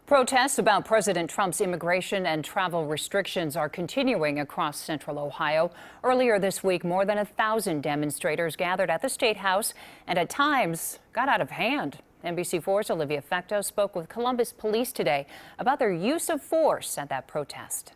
Protests about President Trump's immigration and travel restrictions are continuing across central Ohio. Earlier this week, more than 1,000 demonstrators gathered at the State House and at times got out of hand. NBC4's Olivia FECTEAU spoke with Columbus police today about their use of force at that protest.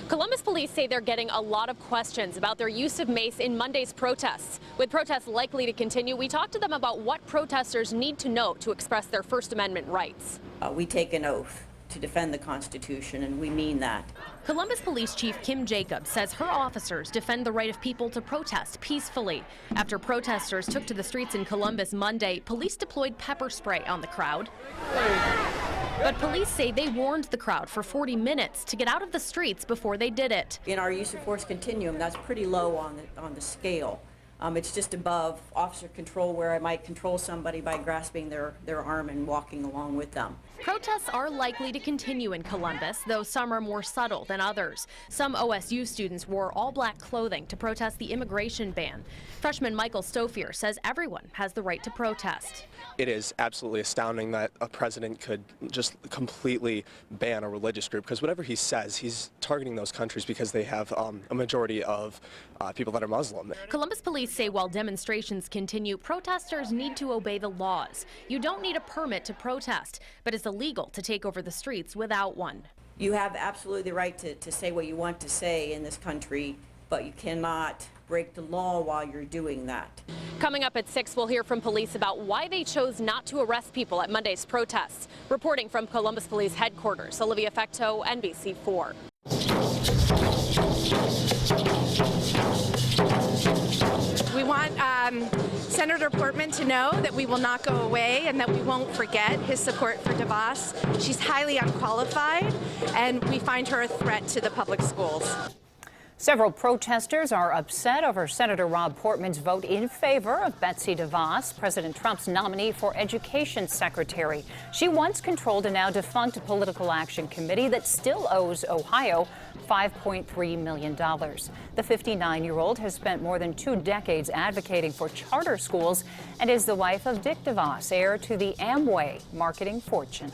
Columbus police say they're getting a lot of questions about their use of mace in Monday's protests. With protests likely to continue, we talked to them about what protesters need to know to express their First Amendment rights. We take an oath to defend the Constitution, and we mean that. Columbus Police Chief Kim Jacobs says her officers defend the right of people to protest peacefully. After protesters took to the streets in Columbus Monday, police deployed pepper spray on the crowd. But police say they warned the crowd for 40 minutes to get out of the streets before they did it. In our use of force continuum, that's pretty low on the scale. It's just above officer control, where I might control somebody by grasping their arm and walking along with them. Protests are likely to continue in Columbus, though some are more subtle than others. Some OSU students wore all-black clothing to protest the immigration ban. Freshman Michael Stofier says everyone has the right to protest. It is absolutely astounding that a president could just completely ban a religious group, because whatever he says, he's targeting those countries because they have a majority of people that are Muslim. Columbus police say while demonstrations continue, protesters need to obey the laws. You don't need a permit to protest, but it's illegal to take over the streets without one. You have absolutely the right to say what you want to say in this country, but you cannot break the law while you're doing that. Coming up at 6, we'll hear from police about why they chose not to arrest people at Monday's protests. Reporting from Columbus Police Headquarters, Olivia FECTEAU, NBC4. We want Senator Portman to know that we will not go away and that we won't forget his support for DEVOS. She's highly unqualified, and we find her a threat to the public schools. Several protesters are upset over Senator Rob Portman's vote in favor of Betsy DeVos, President Trump's nominee for Education Secretary. She once controlled a now defunct political action committee that still owes Ohio $5.3 million. The 59-year-old has spent more than 2 decades advocating for charter schools and is the wife of Dick DeVos, heir to the Amway marketing fortune.